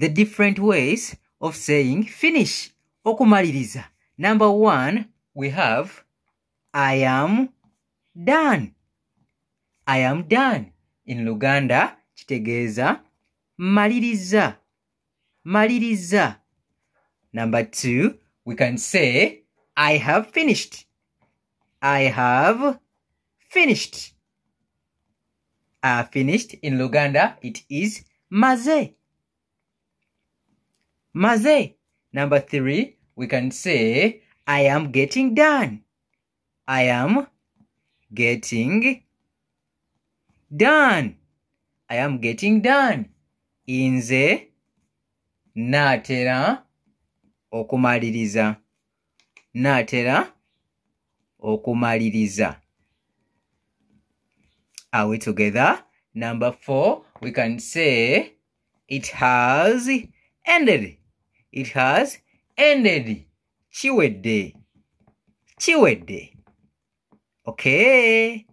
the different ways of saying finish. Okumaliriza. Number 1, we have I am done. I am done. In Luganda, kitegeeza maliriza. Maliriza. Number 2, we can say I have finished. I have finished. I have finished. In Luganda, it is maze. Maze. Number 3, we can say I am getting done. I am getting done. I am getting done. Nze naatera okumaliriza. Naatera okumaliriza. Are we together? Number 4, we can say it has ended. It has ended. Chiwedde. Chiwedde. Okay.